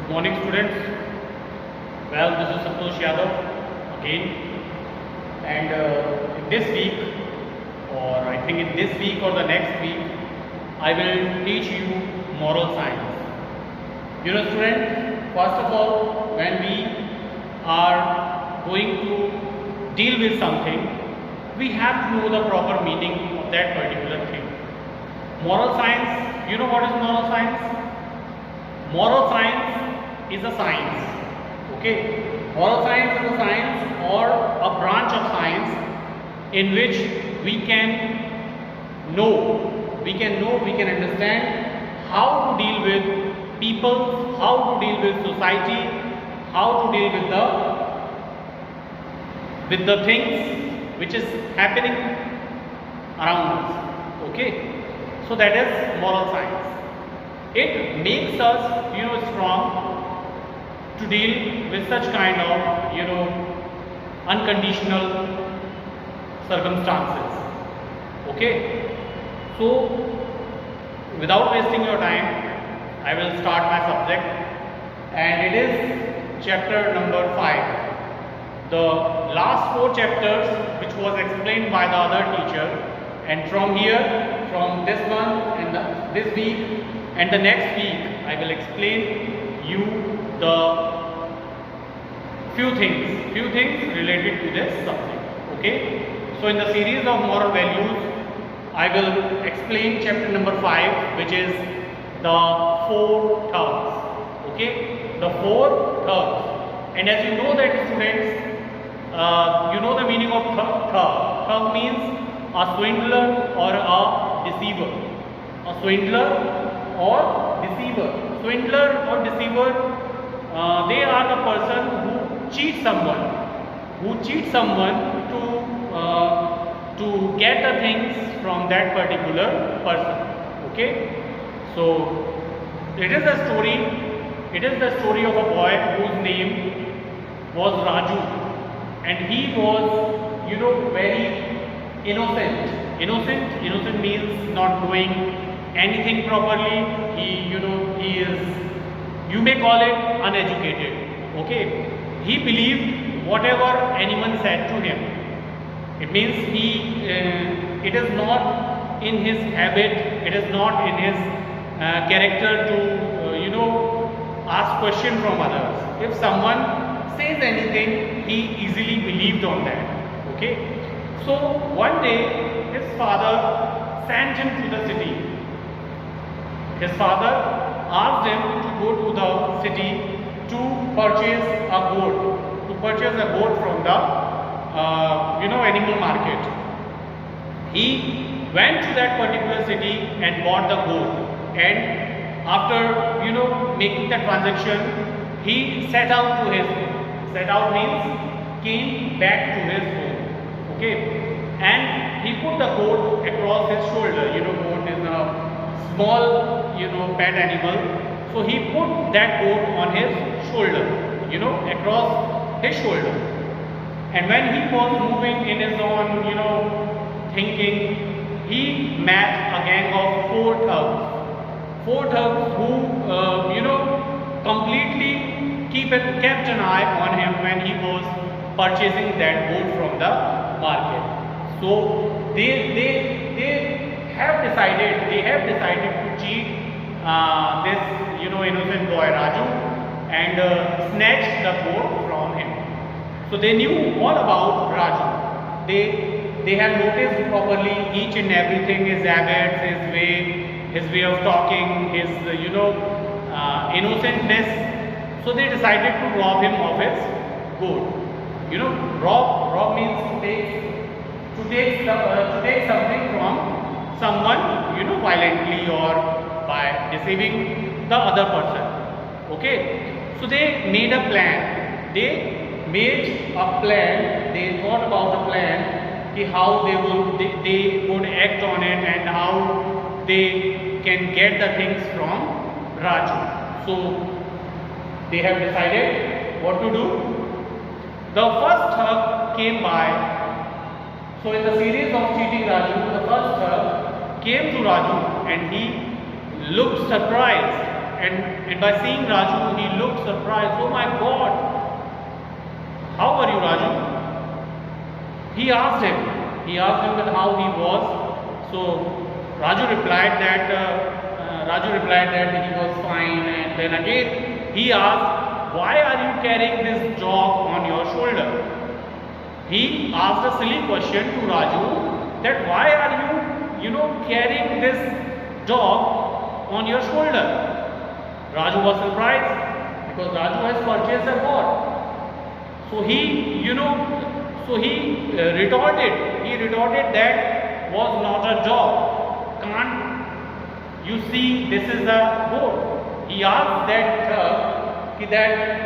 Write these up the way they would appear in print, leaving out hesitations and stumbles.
Good morning, students. Well, this is Santosh Yadav again, and in this week, or I think in this week or the next week, I will teach you moral science. You know, students, first of all, when we are going to deal with something, we have to know the proper meaning of that particular thing. Moral science, you know what is moral science? Moral science is a science. Okay, moral science is a science or a branch of science in which we can know, we can understand how to deal with people, how to deal with society, how to deal with the things which is happening around us. Okay, so that is moral science. It makes us, strong to deal with such kind of, unconditional circumstances. Okay, so without wasting your time, I will start my subject, and it is chapter number 5. The last 4 chapters which was explained by the other teacher, and from here, from this month and this week and the next week, I will explain you the few things related to this subject. Okay, so in the series of moral values, I will explain chapter number 5, which is the 4 thugs. Okay, the 4 thugs. And as you know that, students, you know the meaning of thug. Thug means a swindler or a deceiver. A swindler or deceiver. Swindler or deceiver, they are the person who cheats someone to get the things from that particular person. Okay, so it is the story of a boy whose name was Raju, and he was, very innocent means not doing anything properly. He is, you may call it, uneducated. Okay, he believed whatever anyone said to him. It means it is not in his habit, it is not in his character to ask question from others. If someone says anything, he easily believed on that. Okay, so one day his father sent him to the city. His father asked him to go to the city to purchase a goat from the animal market. He went to that particular city and bought the goat, and after making the transaction, he set out means came back to his home. Okay, and he put the goat across his shoulder. Goat is a small pet animal, so he put that goat on his shoulder, across his shoulder. And when he was moving in his own thinking, he met a gang of 4 thugs who completely kept an eye on him when he was purchasing that goat from the market. So they have decided to cheat this innocent boy Raju and snatch the goat from him. So they knew all about Raju. They have noticed properly each and everything, his habits, his way of talking, his innocentness. So they decided to rob him of his goat. Rob means to take something from someone, violently or by deceiving the other person. Okay, so they made a plan. They thought about the plan, how they would act on it and how they can get the things from Raju. So they have decided what to do. The first thug came by. So in the series of cheating Raju, the first thug came to Raju and he looked surprised, and by seeing Raju he looked surprised. Oh my God! How are you, Raju? He asked him. He asked him that how he was. So Raju replied that he was fine. And then again he asked, why are you carrying this dog on your shoulder? He asked a silly question to Raju that why are you carrying this dog on your shoulder? Raju was surprised because Raju has purchased a boat. So he retorted that was not a dog. Can't you see this is a goat? He asked that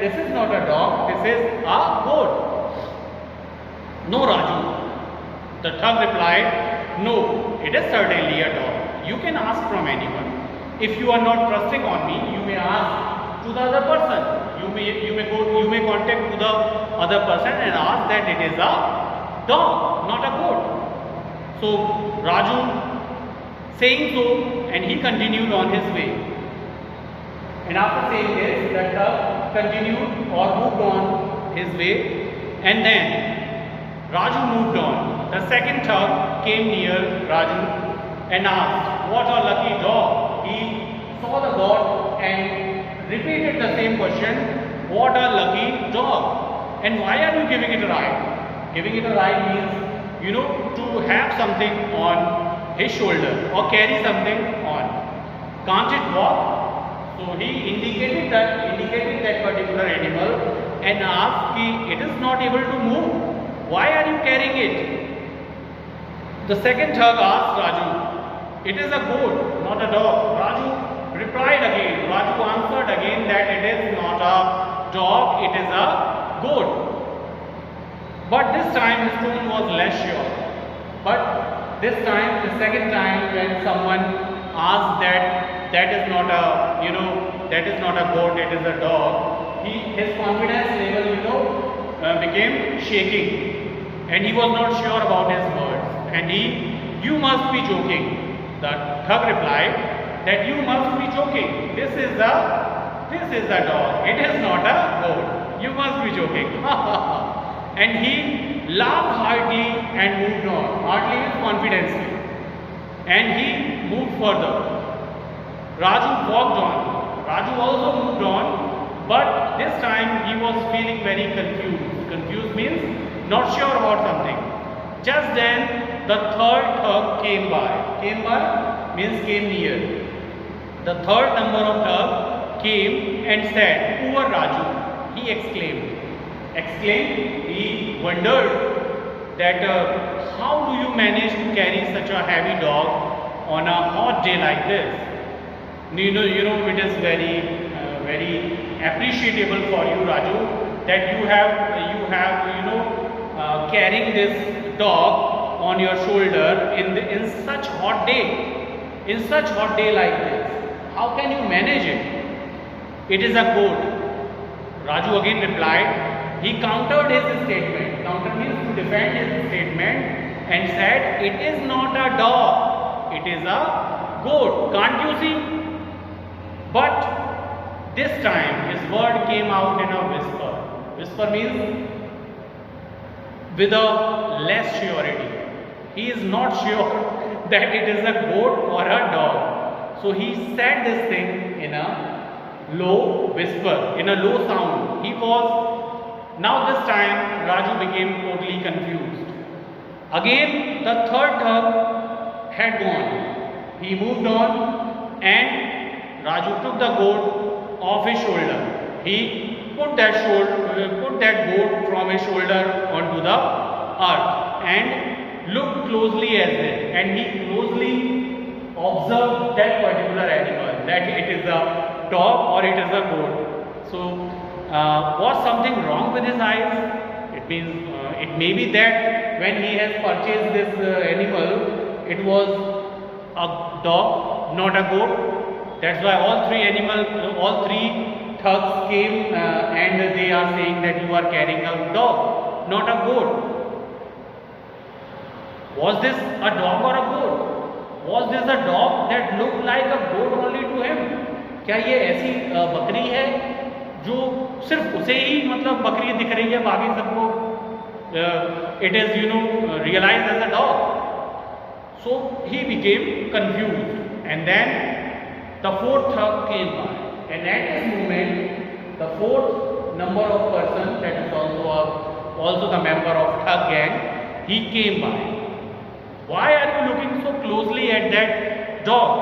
this is not a dog, this is a goat. No, Raju. The thug replied, no, it is certainly a dog. You can ask from anyone. If you are not trusting on me, you may ask to the other person. You may contact to the other person and ask that it is a dog, not a goat. So Raju saying so, and he continued on his way. And after saying this, the thug continued or moved on his way, and then Raju moved on. The second thug came near Raju and asked, what a lucky dog. He saw the goat and repeated the same question, what a lucky dog. And why are you giving it a ride? Giving it a ride means, to have something on his shoulder or carry something on. Can't it walk? So he indicated that particular animal and asked, it is not able to move. Why are you carrying it? The second thug asked Raju, it is a goat, not a dog. Raju replied again. Raju answered again that it is not a dog, it is a goat. But this time his tone was less sure. But this time, the second time when someone asked that is not a goat, it is a dog, his confidence level, became shaking. And he was not sure about his words. And you must be joking. The thug replied that you must be joking. This is a dog. It is not a goat. You must be joking. And he laughed heartily and moved on. Heartily means confidently. And he moved further. Raju walked on. Raju also moved on, but this time he was feeling very confused. Confused means not sure about something. Just then the third thug came by. Came by means came near. The third number of thug came and said, poor Raju. He exclaimed. He wondered that how do you manage to carry such a heavy dog on a hot day like this? It is very appreciable for you, Raju, that you have carrying this dog on your shoulder in such hot day, like this. How can you manage it? It is a goat. Raju again replied. He countered his statement. Counter means to defend his statement and said, it is not a dog, it is a goat. Can't you see? But this time his word came out in a whisper. Whisper means with a less surety. He is not sure that it is a goat or a dog. So he said this thing in a low whisper, in a low sound. Now this time Raju became totally confused. Again the third thug had gone. He moved on and Raju took the goat off his shoulder. He put that goat from his shoulder onto the earth and looked closely at it. And he closely observed that particular animal, that it is a dog or it is a goat. So was something wrong with his eyes? It means it may be that when he has purchased this animal, it was a dog, not a goat. That's why all three thugs came and they are saying that you are carrying a dog, not a goat. Was this a dog or a goat? Was this a dog that looked like a goat only to him? क्या ये ऐसी बकरी है जो सिर्फ उसे ही मतलब बकरी दिख रही है, बाकी सबको it is realized as a dog. So he became confused, and then the fourth thug came by, and at this moment the fourth number of person, that is also the member of thug gang, he came by. Why are you looking so closely at that dog?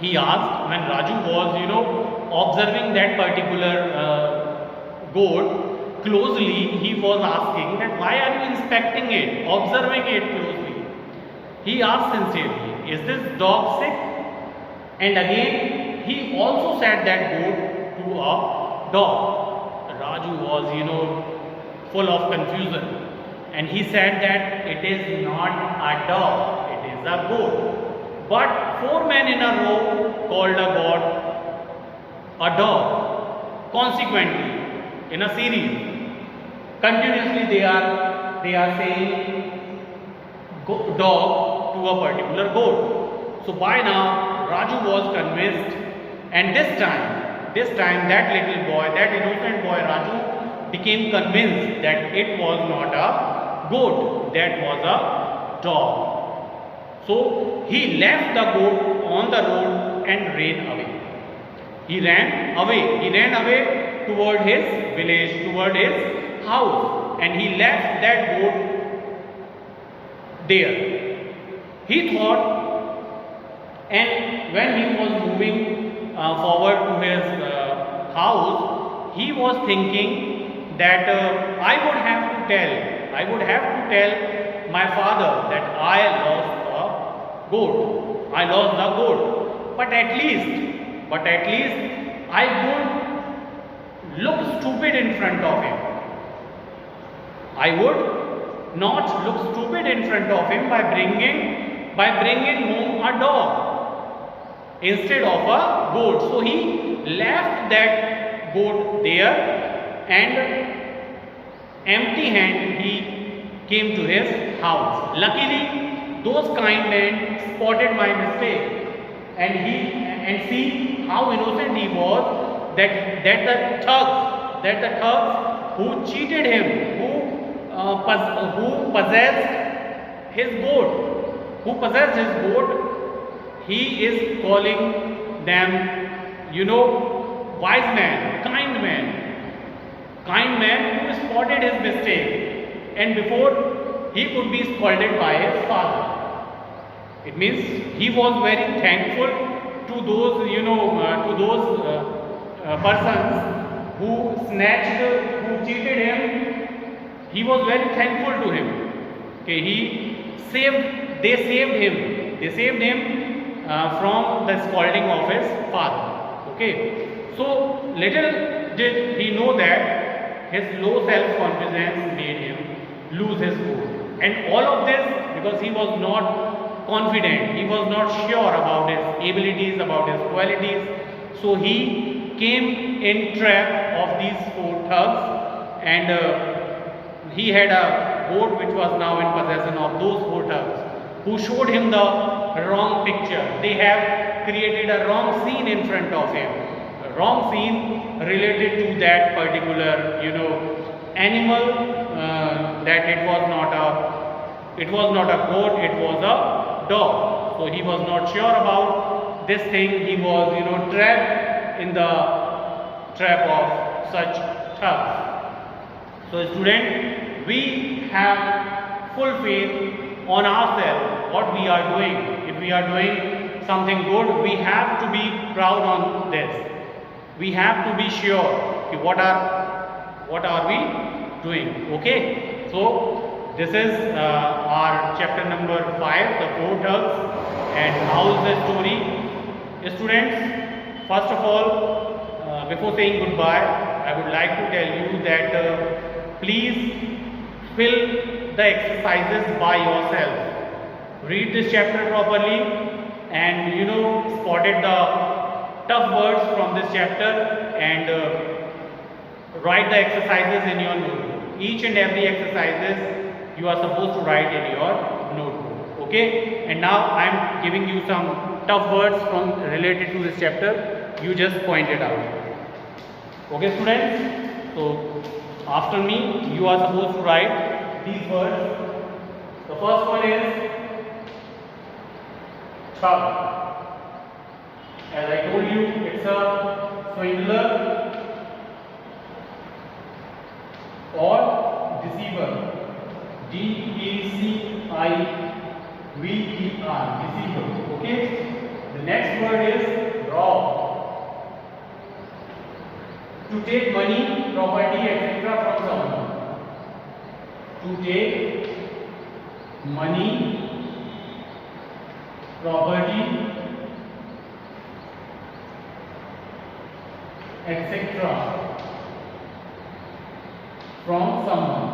He asked when Raju was observing that particular goat closely. He was asking that why are you inspecting it, observing it closely? He asked sincerely, is this dog sick? And again he also said that goat to a dog. Raju was full of confusion, and he said that it is not a dog, it is a goat. But 4 men in a row called a goat a dog. Consequently, in a series, continuously they are saying dog to a particular goat. So by now Raju was convinced, and this time that little boy, that innocent boy Raju, became convinced that it was not a goat, that was a dog. So he left the goat on the road and ran away. He ran away toward his village, toward his house, and he left that goat there. He thought, and when he was moving forward to his house, he was thinking that I would have to tell my father that I lost a goat, I lost the goat, but at least I would look stupid in front of him. I would not look stupid in front of him by bringing home a dog instead of a goat. So he left that goat there, and empty hand he came to his house. Luckily, those kind men spotted my mistake, and see how innocent he was, that the thugs who cheated him, who possessed his goat, he is calling them wise man, kind man who spotted his mistake, and before he could be scolded by his father. It means he was very thankful to those persons who cheated him. He was very thankful to him. Okay, they saved him from the scolding of his father. Okay, so little did he know that his low self-confidence made him lose his goal, and all of this because he was not confident, he was not sure about his abilities, about his qualities. So he came in trap of these 4 thugs, and he had a goat which was now in possession of those 4 thugs, who showed him the wrong picture. They have created a wrong scene in front of him, a wrong scene related to that particular animal, that it was not a goat, it was a dog. So he was not sure about this thing. He was trapped in the trap of such thugs. So student, we have full faith on ourselves what we are doing. If we are doing something good, we have to be proud on this. We have to be sure what are we doing. Okay, so this is our chapter number 5, the 4 thugs, and how is the story. Students, first of all, before saying goodbye, I would like to tell you that please fill the exercises by yourself. Read this chapter properly, and spotted the tough words from this chapter, and write the exercises in your notebook. Each and every exercises you are supposed to write in your notebook. Okay, and now I am giving you some tough words related to this chapter. You just point it out. Okay, students. So after me, you are supposed to write these words. The first one is thug. As I told you, it's a swindler or deceiver. D-E-C-I-V-E-R, deceiver. Okay. The next word is rob. To take money, property, etc. from someone. To take money, property, etc. from someone.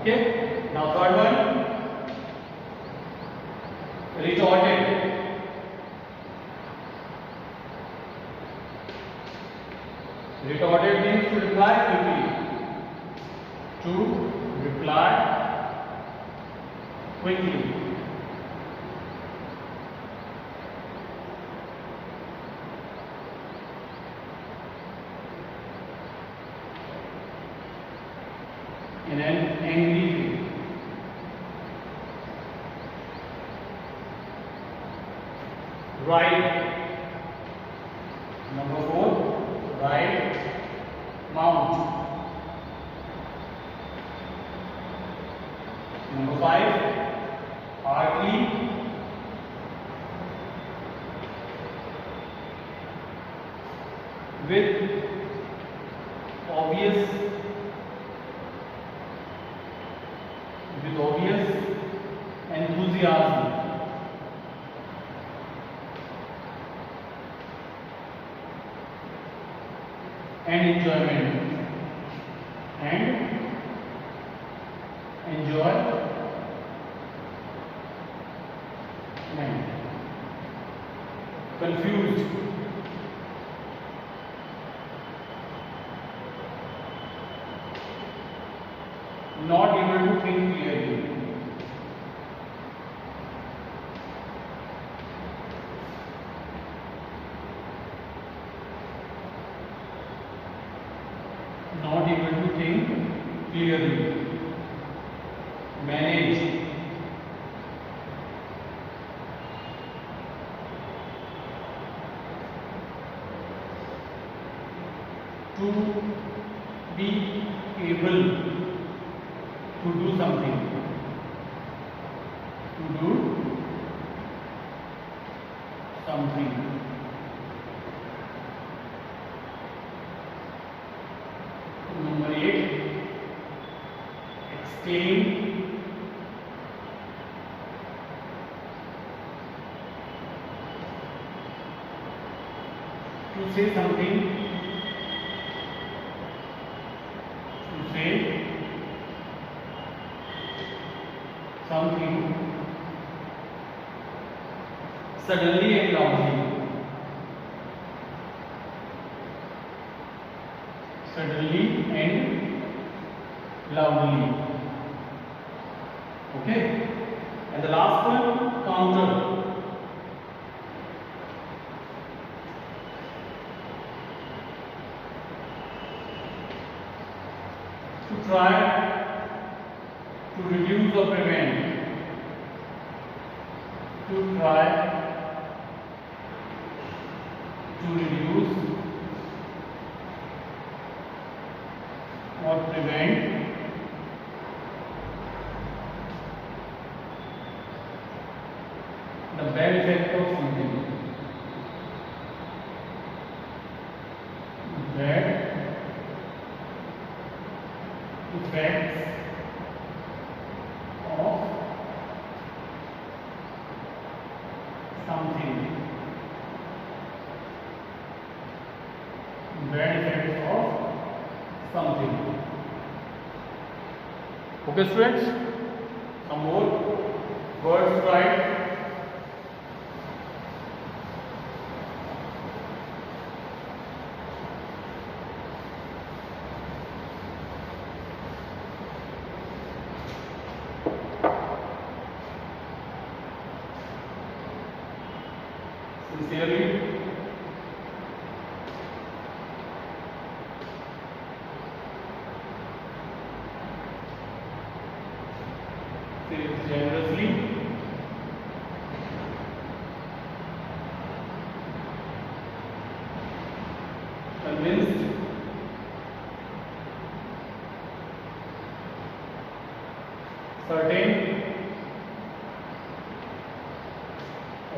Okay. Now third one, retorted. Retorted means to reply quickly. To reply quickly. In an angry way. Ride. Number 4, ride, mount. Number 5, hardly, with obvious enthusiasm. And enjoyment. And enjoyment. Confused. Not able to think clearly. Not able to think clearly. Manage. To be able to do something. To do something. Number 8, exclaim. To say something. To say something suddenly and loudly. Suddenly and loudly. Okay. And the last one, counter. To try to reduce or prevent. To try to reduce or prevent the bad effect of something. Bad effects of something. Bad effects of something. Okay, students, some more words to write. Sincerely. Generously. Convinced. Certain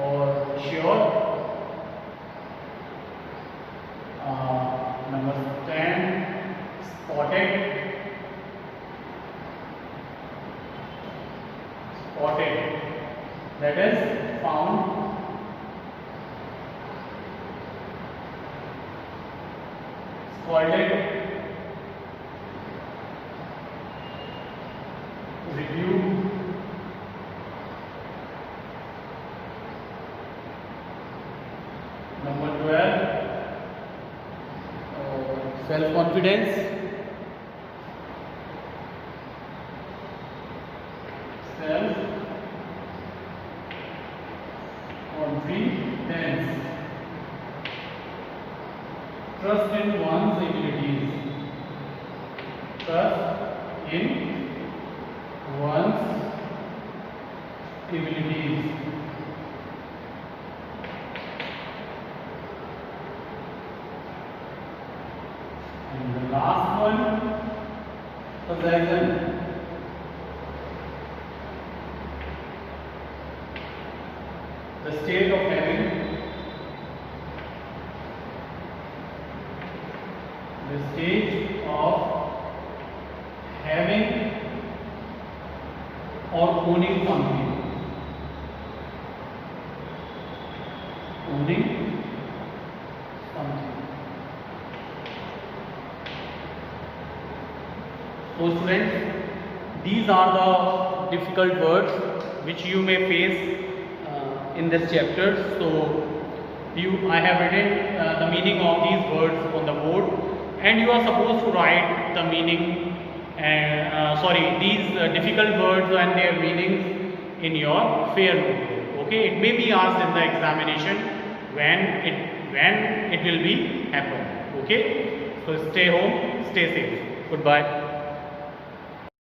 or sure. Number 10, spotted. Spotted, that is found. Scalded. Review. Number 12, self-confidence. Self-confidence. Trust in one's abilities. Trust in one's abilities. And the last one, possession. The state of having. The state of having or owning something. Owning something. So students, these are the difficult words which you may face in this chapter. So I have written the meaning of these words on the board, and you are supposed to write the meaning these difficult words and their meanings in your fair notebook. Okay, it may be asked in the examination when it will be happen. Okay, so stay home, stay safe. Goodbye.